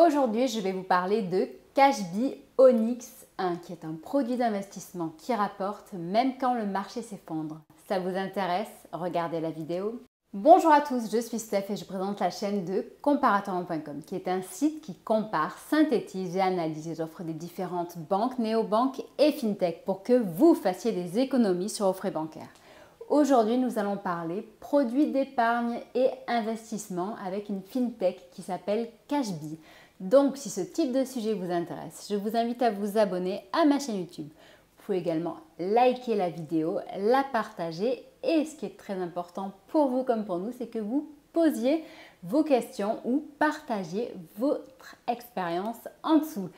Aujourd'hui, je vais vous parler de Cashbee Onyx 1, qui est un produit d'investissement qui rapporte même quand le marché s'effondre. Ça vous intéresse? Regardez la vidéo. Bonjour à tous, je suis Steph et je présente la chaîne de Comparatorrent.com, qui est un site qui compare, synthétise et analyse les offres des différentes banques, néobanques et fintech pour que vous fassiez des économies sur vos frais bancaires. Aujourd'hui, nous allons parler produits d'épargne et investissement avec une fintech qui s'appelle Cashbee. Donc, si ce type de sujet vous intéresse, je vous invite à vous abonner à ma chaîne YouTube. Vous pouvez également liker la vidéo, la partager et ce qui est très important pour vous comme pour nous, c'est que vous posiez vos questions ou partagiez votre expérience en dessous.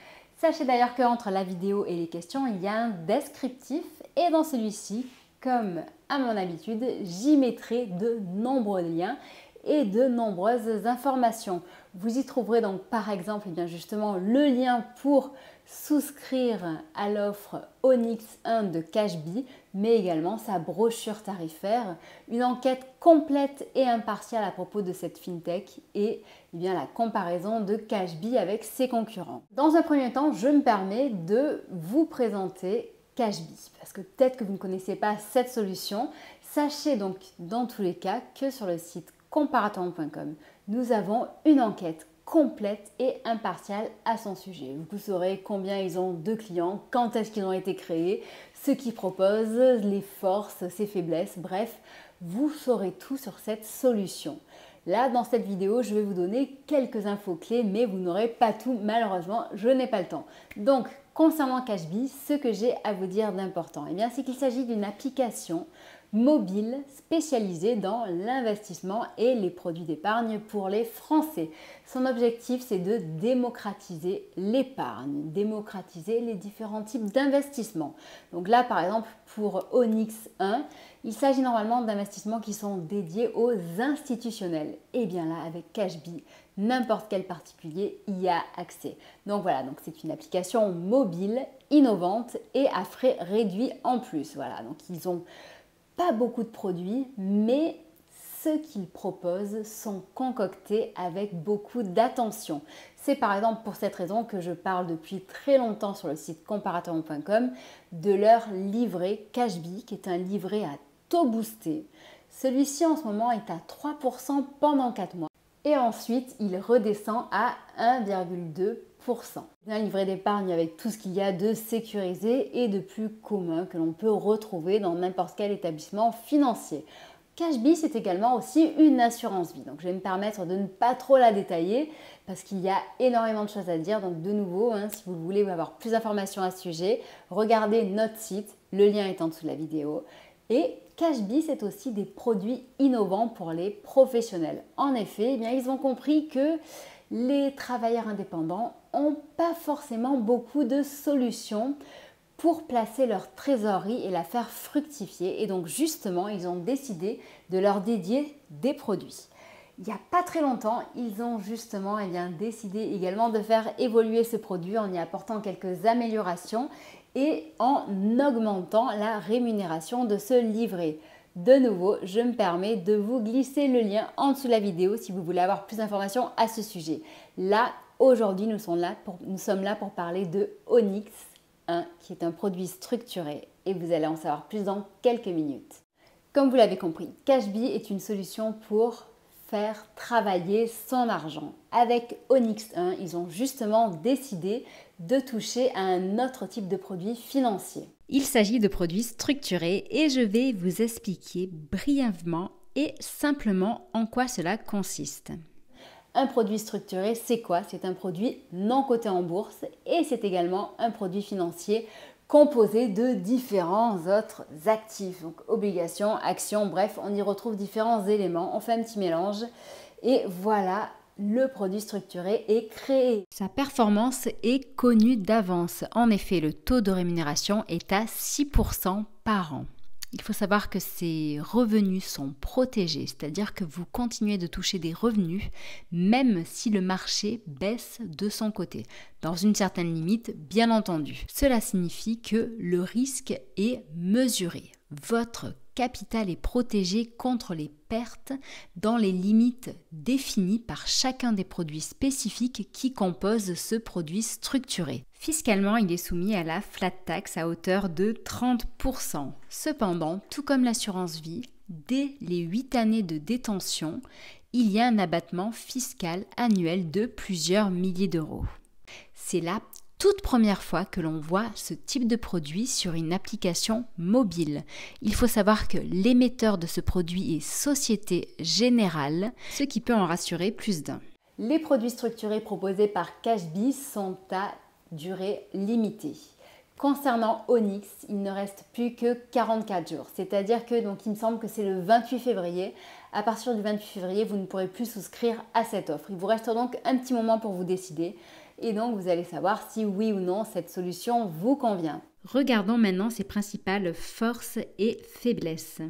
Sachez d'ailleurs qu'entre la vidéo et les questions, il y a un descriptif et dans celui-ci, comme à mon habitude, j'y mettrai de nombreux liens et de nombreuses informations. Vous y trouverez donc par exemple bien justement le lien pour souscrire à l'offre Onyx 1 de Cashbee, mais également sa brochure tarifaire, une enquête complète et impartiale à propos de cette fintech et bien la comparaison de Cashbee avec ses concurrents. Dans un premier temps, je me permets de vous présenter Cashbee, parce que peut-être que vous ne connaissez pas cette solution. Sachez donc dans tous les cas que sur le site Comparatorrent.com, nous avons une enquête complète et impartiale à son sujet. Vous saurez combien ils ont de clients, quand est-ce qu'ils ont été créés, ce qu'ils proposent, les forces, ses faiblesses, bref, vous saurez tout sur cette solution. Là, dans cette vidéo, je vais vous donner quelques infos clés, mais vous n'aurez pas tout, malheureusement, je n'ai pas le temps. Donc, concernant Cashbee, ce que j'ai à vous dire d'important, eh bien, c'est qu'il s'agit d'une application mobile spécialisée dans l'investissement et les produits d'épargne pour les Français. Son objectif, c'est de démocratiser l'épargne, démocratiser les différents types d'investissements. Donc là, par exemple, pour Onyx 1, il s'agit normalement d'investissements qui sont dédiés aux institutionnels. Et bien là, avec Cashbee, n'importe quel particulier y a accès. Donc voilà, donc c'est une application mobile, innovante et à frais réduits en plus. Voilà, donc ils ont pas beaucoup de produits, mais ceux qu'ils proposent sont concoctés avec beaucoup d'attention. C'est par exemple pour cette raison que je parle depuis très longtemps sur le site Comparatorrent.com de leur livret Cashbee, qui est un livret à taux boosté. Celui-ci en ce moment est à 3% pendant 4 mois. Et ensuite, il redescend à 1,2%. Un livret d'épargne avec tout ce qu'il y a de sécurisé et de plus commun que l'on peut retrouver dans n'importe quel établissement financier. Cashbee, c'est également aussi une assurance vie. Donc, je vais me permettre de ne pas trop la détailler parce qu'il y a énormément de choses à dire. Donc, de nouveau, si vous voulez avoir plus d'informations à ce sujet, regardez notre site. Le lien est en dessous de la vidéo. Et Cashbee, c'est aussi des produits innovants pour les professionnels. En effet, ils ont compris que les travailleurs indépendants n'ont pas forcément beaucoup de solutions pour placer leur trésorerie et la faire fructifier. Et donc justement, ils ont décidé de leur dédier des produits. Il n'y a pas très longtemps, ils ont justement décidé également de faire évoluer ce produit en y apportant quelques améliorations et en augmentant la rémunération de ce livret. De nouveau, je me permets de vous glisser le lien en dessous de la vidéo si vous voulez avoir plus d'informations à ce sujet. Là, aujourd'hui, nous sommes là pour parler de Onyx 1, qui est un produit structuré et vous allez en savoir plus dans quelques minutes. Comme vous l'avez compris, Cashbee est une solution pour faire travailler son argent. Avec Onyx 1, ils ont justement décidé de toucher à un autre type de produit financier. Il s'agit de produits structurés et je vais vous expliquer brièvement et simplement en quoi cela consiste. Un produit structuré, c'est quoi? C'est un produit non coté en bourse et c'est également un produit financier composé de différents autres actifs, donc obligations, actions, bref, on y retrouve différents éléments, on fait un petit mélange et voilà, le produit structuré est créé. Sa performance est connue d'avance. En effet, le taux de rémunération est à 6% par an. Il faut savoir que ces revenus sont protégés, c'est-à-dire que vous continuez de toucher des revenus même si le marché baisse de son côté, dans une certaine limite bien entendu. Cela signifie que le risque est mesuré. votre capital est protégé contre les pertes dans les limites définies par chacun des produits spécifiques qui composent ce produit structuré. Fiscalement, il est soumis à la flat tax à hauteur de 30%. Cependant, tout comme l'assurance vie, dès les 8 années de détention, il y a un abattement fiscal annuel de plusieurs milliers d'euros. C'est la toute première fois que l'on voit ce type de produit sur une application mobile. Il faut savoir que l'émetteur de ce produit est Société Générale, ce qui peut en rassurer plus d'un. Les produits structurés proposés par Cashbee sont à durée limitée. Concernant Onyx, il ne reste plus que 44 jours. C'est-à-dire que, donc, il me semble que c'est le 28 février. À partir du 28 février, vous ne pourrez plus souscrire à cette offre. Il vous reste donc un petit moment pour vous décider. Et donc, vous allez savoir si oui ou non cette solution vous convient. Regardons maintenant ses principales forces et faiblesses.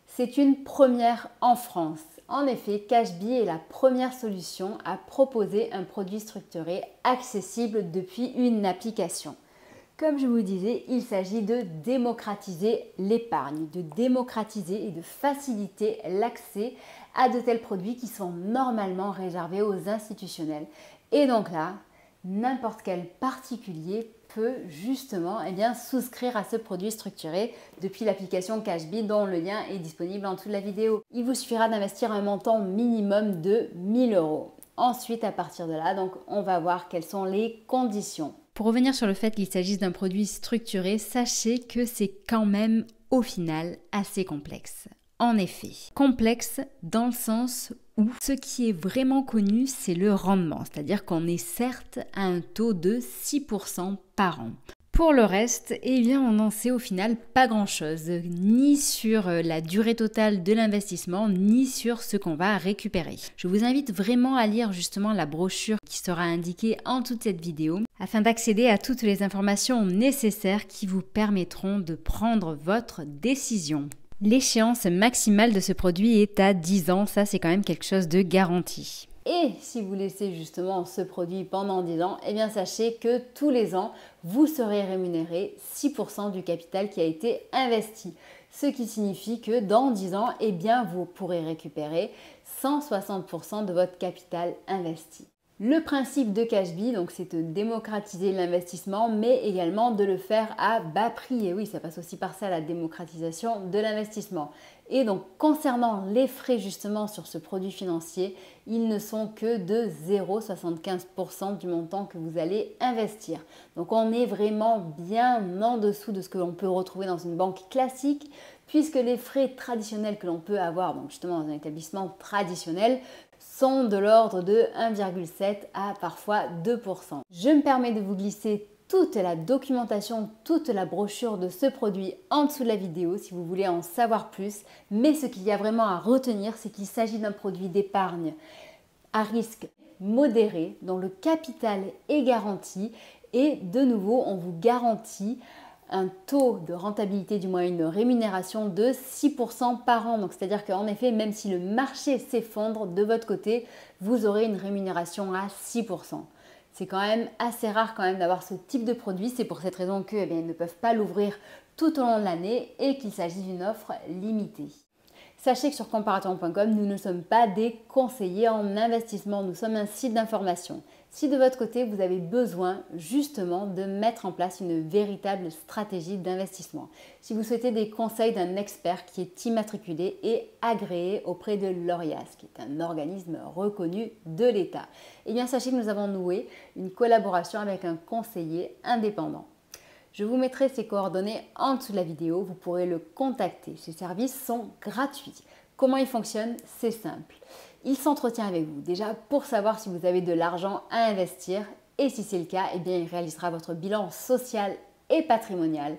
C'est une première en France. En effet, Cashbee est la première solution à proposer un produit structuré accessible depuis une application. Comme je vous disais, il s'agit de démocratiser l'épargne, de démocratiser et de faciliter l'accès à de tels produits qui sont normalement réservés aux institutionnels. Et donc là, n'importe quel particulier peut justement souscrire à ce produit structuré depuis l'application Cashbee dont le lien est disponible en dessous de la vidéo. Il vous suffira d'investir un montant minimum de 1 000 €. Ensuite, à partir de là, donc, on va voir quelles sont les conditions. Pour revenir sur le fait qu'il s'agisse d'un produit structuré, sachez que c'est quand même au final assez complexe. En effet, complexe dans le sens où ce qui est vraiment connu, c'est le rendement, c'est-à-dire qu'on est certes à un taux de 6% par an. Pour le reste, on n'en sait au final pas grand-chose, ni sur la durée totale de l'investissement, ni sur ce qu'on va récupérer. Je vous invite vraiment à lire justement la brochure qui sera indiquée en toute cette vidéo, afin d'accéder à toutes les informations nécessaires qui vous permettront de prendre votre décision. L'échéance maximale de ce produit est à 10 ans, ça c'est quand même quelque chose de garanti. Et si vous laissez justement ce produit pendant 10 ans, sachez que tous les ans, vous serez rémunéré 6% du capital qui a été investi. Ce qui signifie que dans 10 ans, vous pourrez récupérer 160% de votre capital investi. Le principe de Cashbee, donc, c'est de démocratiser l'investissement, mais également de le faire à bas prix. Et oui, ça passe aussi par ça, la démocratisation de l'investissement. Et donc, concernant les frais justement sur ce produit financier, ils ne sont que de 0,75% du montant que vous allez investir. Donc, on est vraiment bien en dessous de ce que l'on peut retrouver dans une banque classique, puisque les frais traditionnels que l'on peut avoir, donc justement dans un établissement traditionnel, sont de l'ordre de 1,7 à parfois 2%. Je me permets de vous glisser toute la documentation, toute la brochure de ce produit en dessous de la vidéo si vous voulez en savoir plus. Mais ce qu'il y a vraiment à retenir, c'est qu'il s'agit d'un produit d'épargne à risque modéré dont le capital est garanti et de nouveau on vous garantit un taux de rentabilité, du moins une rémunération de 6% par an. Donc c'est-à-dire qu'en effet, même si le marché s'effondre de votre côté, vous aurez une rémunération à 6%. C'est quand même assez rare d'avoir ce type de produit. C'est pour cette raison qu'ils ne peuvent pas l'ouvrir tout au long de l'année et qu'il s'agit d'une offre limitée. Sachez que sur comparaton.com, nous ne sommes pas des conseillers en investissement, nous sommes un site d'information. Si de votre côté, vous avez besoin justement de mettre en place une véritable stratégie d'investissement, si vous souhaitez des conseils d'un expert qui est immatriculé et agréé auprès de l'ORIAS, qui est un organisme reconnu de l'État, sachez que nous avons noué une collaboration avec un conseiller indépendant. Je vous mettrai ses coordonnées en dessous de la vidéo, vous pourrez le contacter. Ces services sont gratuits. Comment il fonctionne? C'est simple. Il s'entretient avec vous déjà pour savoir si vous avez de l'argent à investir et si c'est le cas, il réalisera votre bilan social et patrimonial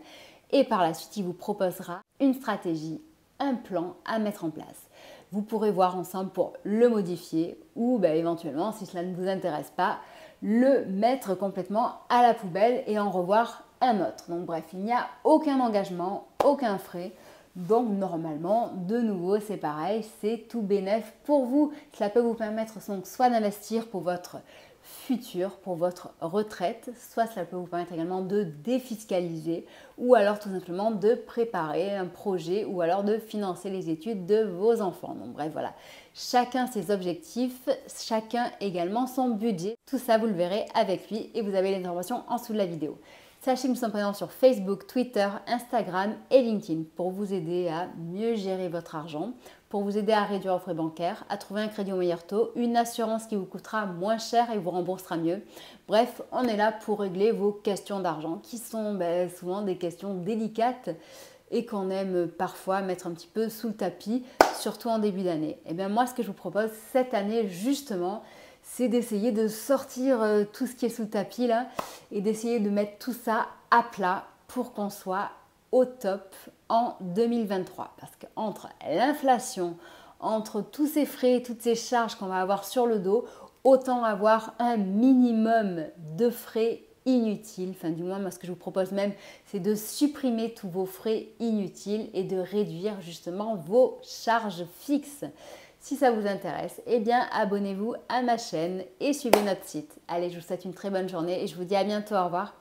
et par la suite, il vous proposera une stratégie, un plan à mettre en place. Vous pourrez voir ensemble pour le modifier ou éventuellement, si cela ne vous intéresse pas, le mettre complètement à la poubelle et en revoir un autre. Donc bref, il n'y a aucun engagement, aucun frais. Donc normalement, de nouveau, c'est pareil, c'est tout bénef pour vous. Cela peut vous permettre donc soit d'investir pour votre futur pour votre retraite. Soit cela peut vous permettre également de défiscaliser ou alors tout simplement de préparer un projet ou alors de financer les études de vos enfants. Donc bref, voilà. Chacun ses objectifs, chacun également son budget. Tout ça, vous le verrez avec lui et vous avez les informations en dessous de la vidéo. Sachez que nous sommes présents sur Facebook, Twitter, Instagram et LinkedIn pour vous aider à mieux gérer votre argent, pour vous aider à réduire vos frais bancaires, à trouver un crédit au meilleur taux, une assurance qui vous coûtera moins cher et vous remboursera mieux. Bref, on est là pour régler vos questions d'argent qui sont souvent des questions délicates et qu'on aime parfois mettre un petit peu sous le tapis, surtout en début d'année. Et bien moi, ce que je vous propose cette année justement, c'est d'essayer de sortir tout ce qui est sous le tapis là et d'essayer de mettre tout ça à plat pour qu'on soit au top en 2023. Parce qu'entre l'inflation, entre tous ces frais, toutes ces charges qu'on va avoir sur le dos, autant avoir un minimum de frais inutiles. Enfin, du moins, moi, ce que je vous propose même, c'est de supprimer tous vos frais inutiles et de réduire justement vos charges fixes. Si ça vous intéresse, eh bien abonnez-vous à ma chaîne et suivez notre site. Allez, je vous souhaite une très bonne journée et je vous dis à bientôt. Au revoir.